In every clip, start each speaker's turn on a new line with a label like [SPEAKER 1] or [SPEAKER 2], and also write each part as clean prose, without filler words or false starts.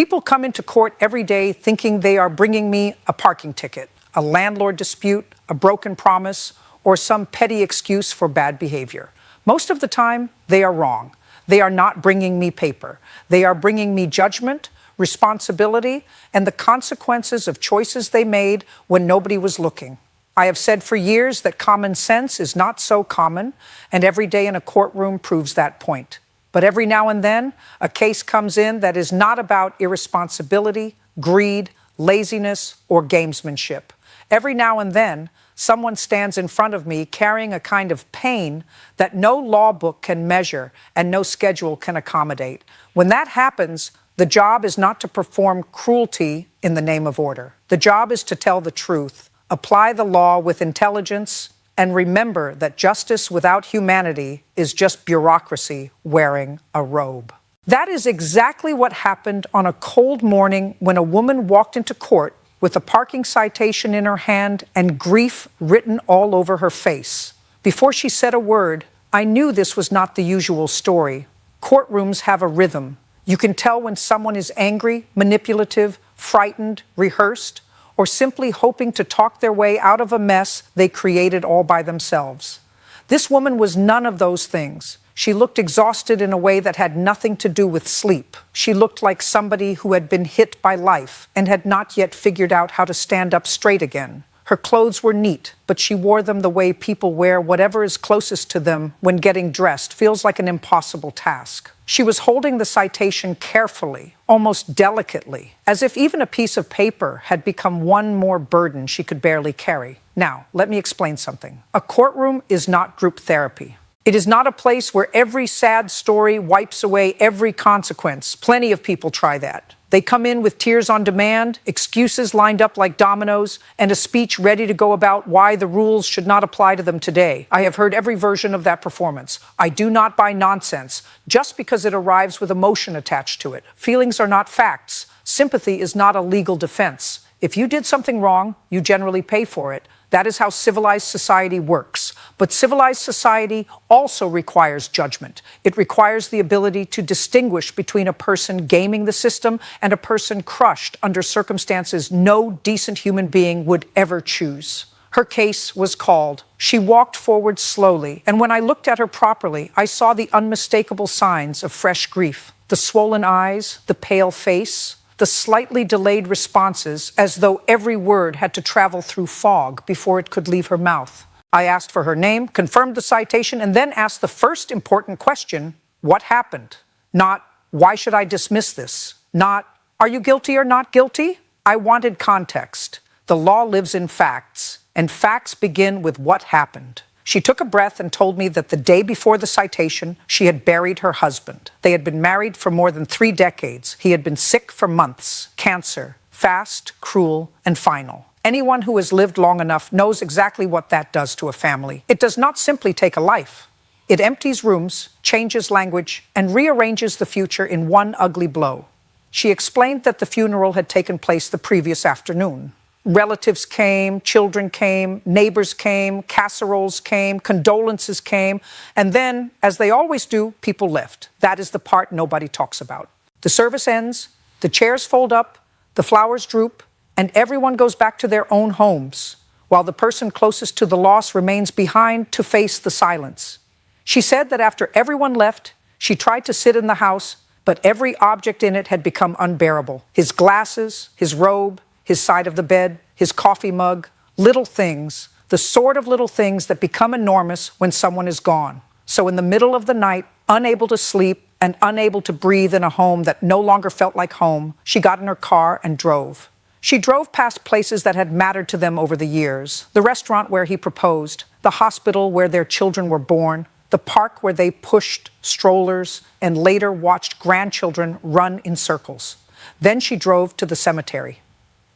[SPEAKER 1] People come into court every day thinking they are bringing me a parking ticket, a landlord dispute, a broken promise, or some petty excuse for bad behavior. Most of the time, they are wrong. They are not bringing me paper. They are bringing me judgment, responsibility, and the consequences of choices they made when nobody was looking. I have said for years that common sense is not so common, and every day in a courtroom proves that point. But every now and then, a case comes in that is not about irresponsibility, greed, laziness, or gamesmanship. Every now and then, someone stands in front of me carrying a kind of pain that no law book can measure and no schedule can accommodate. When that happens, the job is not to perform cruelty in the name of order. The job is to tell the truth, apply the law with intelligence, and remember that justice without humanity is just bureaucracy wearing a robe. That is exactly what happened on a cold morning when a woman walked into court with a parking citation in her hand and grief written all over her face. Before she said a word, I knew this was not the usual story. Courtrooms have a rhythm. You can tell when someone is angry, manipulative, frightened, rehearsed, or simply hoping to talk their way out of a mess they created all by themselves. This woman was none of those things. She looked exhausted in a way that had nothing to do with sleep. She looked like somebody who had been hit by life and had not yet figured out how to stand up straight again. Her clothes were neat, but she wore them the way people wear whatever is closest to them when getting dressed feels like an impossible task. She was holding the citation carefully, almost delicately, as if even a piece of paper had become one more burden she could barely carry. Now, let me explain something. A courtroom is not group therapy. It is not a place where every sad story wipes away every consequence. Plenty of people try that. They come in with tears on demand, excuses lined up like dominoes, and a speech ready to go about why the rules should not apply to them today. I have heard every version of that performance. I do not buy nonsense just because it arrives with emotion attached to it. Feelings are not facts. Sympathy is not a legal defense. If you did something wrong, you generally pay for it. That is how civilized society works. But civilized society also requires judgment. It requires the ability to distinguish between a person gaming the system and a person crushed under circumstances no decent human being would ever choose. Her case was called. She walked forward slowly, and when I looked at her properly, I saw the unmistakable signs of fresh grief. The swollen eyes, the pale face, the slightly delayed responses, as though every word had to travel through fog before it could leave her mouth. I asked for her name, confirmed the citation, and then asked the first important question, what happened? Not, why should I dismiss this? Not, are you guilty or not guilty? I wanted context. The law lives in facts, and facts begin with what happened. She took a breath and told me that the day before the citation, she had buried her husband. They had been married for more than 3 decades. He had been sick for months. Cancer. Fast, cruel, and final. Anyone who has lived long enough knows exactly what that does to a family. It does not simply take a life. It empties rooms, changes language, and rearranges the future in one ugly blow. She explained that the funeral had taken place the previous afternoon. Relatives came, children came, neighbors came, casseroles came, condolences came, and then, as they always do, people left. That is the part nobody talks about. The service ends, the chairs fold up, the flowers droop, and everyone goes back to their own homes, while the person closest to the loss remains behind to face the silence. She said that after everyone left, she tried to sit in the house, but every object in it had become unbearable. His glasses, his robe, his side of the bed, his coffee mug, little things, the sort of little things that become enormous when someone is gone. So in the middle of the night, unable to sleep and unable to breathe in a home that no longer felt like home, she got in her car and drove. She drove past places that had mattered to them over the years. The restaurant where he proposed, the hospital where their children were born, the park where they pushed strollers and later watched grandchildren run in circles. Then she drove to the cemetery.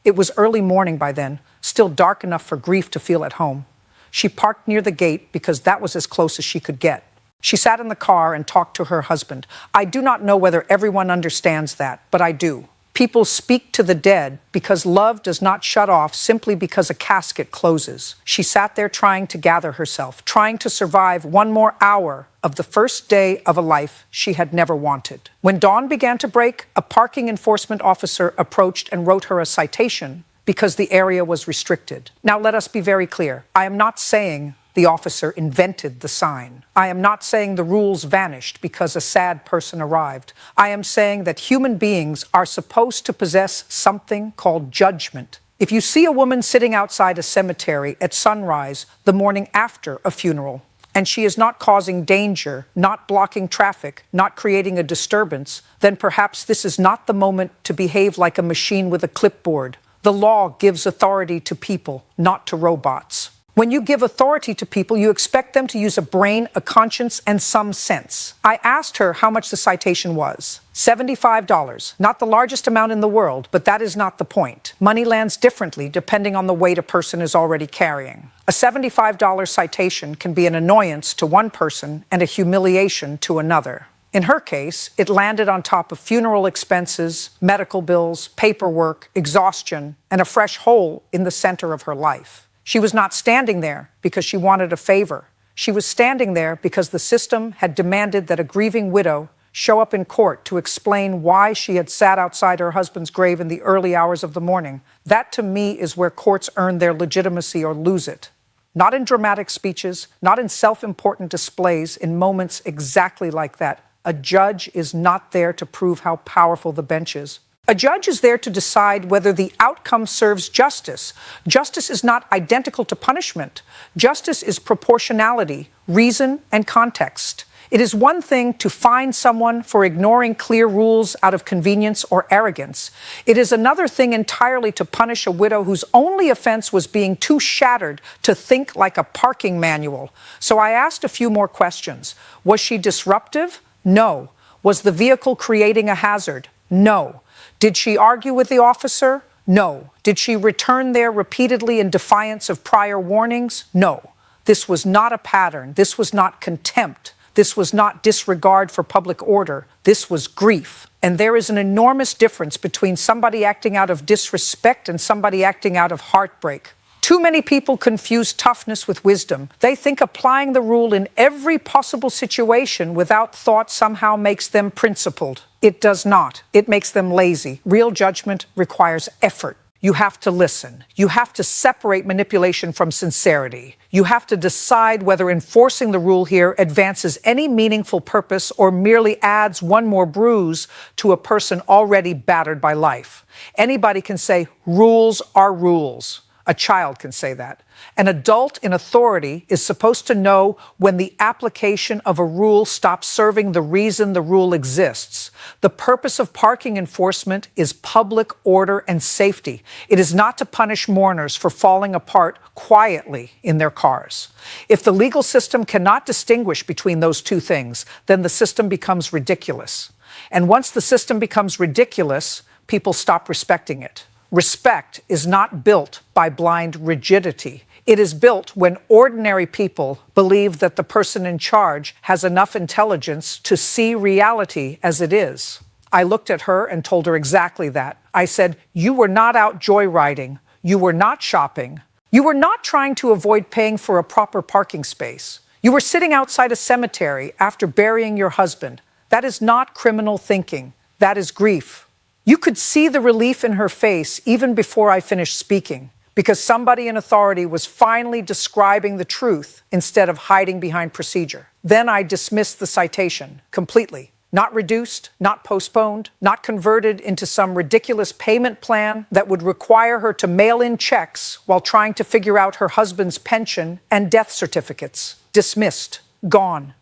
[SPEAKER 1] It was early morning by then, still dark enough for grief to feel at home. She parked near the gate because that was as close as she could get. She sat in the car and talked to her husband. I do not know whether everyone understands that, but I do. People speak to the dead because love does not shut off simply because a casket closes. She sat there trying to gather herself, trying to survive one more hour of the first day of a life she had never wanted. When dawn began to break, a parking enforcement officer approached and wrote her a citation because the area was restricted. Now, let us be very clear. I am not saying the officer invented the sign. I am not saying the rules vanished because a sad person arrived. I am saying that human beings are supposed to possess something called judgment. If you see a woman sitting outside a cemetery at sunrise the morning after a funeral, and she is not causing danger, not blocking traffic, not creating a disturbance, then perhaps this is not the moment to behave like a machine with a clipboard. The law gives authority to people, not to robots. When you give authority to people, you expect them to use a brain, a conscience, and some sense. I asked her how much the citation was. $75. Not the largest amount in the world, but that is not the point. Money lands differently depending on the weight a person is already carrying. A $75 citation can be an annoyance to one person and a humiliation to another. In her case, it landed on top of funeral expenses, medical bills, paperwork, exhaustion, and a fresh hole in the center of her life. She was not standing there because she wanted a favor. She was standing there because the system had demanded that a grieving widow show up in court to explain why she had sat outside her husband's grave in the early hours of the morning. That, to me, is where courts earn their legitimacy or lose it. Not in dramatic speeches, not in self-important displays, in moments exactly like that. A judge is not there to prove how powerful the bench is. A judge is there to decide whether the outcome serves justice. Justice is not identical to punishment. Justice is proportionality, reason, and context. It is one thing to fine someone for ignoring clear rules out of convenience or arrogance. It is another thing entirely to punish a widow whose only offense was being too shattered to think like a parking manual. So I asked a few more questions. Was she disruptive? No. Was the vehicle creating a hazard? No. Did she argue with the officer? No. Did she return there repeatedly in defiance of prior warnings? No. This was not a pattern. This was not contempt. This was not disregard for public order. This was grief. And there is an enormous difference between somebody acting out of disrespect and somebody acting out of heartbreak. Too many people confuse toughness with wisdom. They think applying the rule in every possible situation without thought somehow makes them principled. It does not. It makes them lazy. Real judgment requires effort. You have to listen. You have to separate manipulation from sincerity. You have to decide whether enforcing the rule here advances any meaningful purpose or merely adds one more bruise to a person already battered by life. Anybody can say, rules are rules. A child can say that. An adult in authority is supposed to know when the application of a rule stops serving the reason the rule exists. The purpose of parking enforcement is public order and safety. It is not to punish mourners for falling apart quietly in their cars. If the legal system cannot distinguish between those two things, then the system becomes ridiculous. And once the system becomes ridiculous, people stop respecting it. Respect is not built by blind rigidity. It is built when ordinary people believe that the person in charge has enough intelligence to see reality as it is. I looked at her and told her exactly that. I said, you were not out joyriding. You were not shopping. You were not trying to avoid paying for a proper parking space. You were sitting outside a cemetery after burying your husband. That is not criminal thinking. That is grief. You could see the relief in her face even before I finished speaking, because somebody in authority was finally describing the truth instead of hiding behind procedure. Then I dismissed the citation completely. Not reduced, not postponed, not converted into some ridiculous payment plan that would require her to mail in checks while trying to figure out her husband's pension and death certificates. Dismissed. Gone.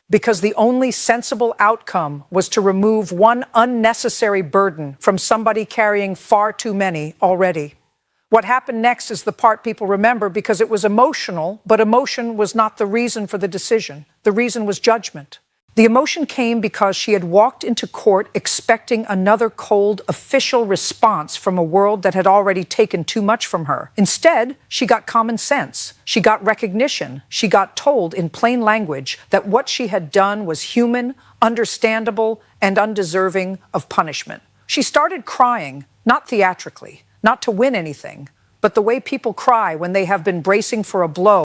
[SPEAKER 1] Because the only sensible outcome was to remove one unnecessary burden from somebody carrying far too many already. What happened next is the part people remember because it was emotional, but emotion was not the reason for the decision. The reason was judgment. The emotion came because she had walked into court expecting another cold official response from a world that had already taken too much from her. Instead, she got common sense. She got recognition. She got told in plain language that what she had done was human, understandable, and undeserving of punishment. She started crying, not theatrically, not to win anything, but the way people cry when they have been bracing for a blow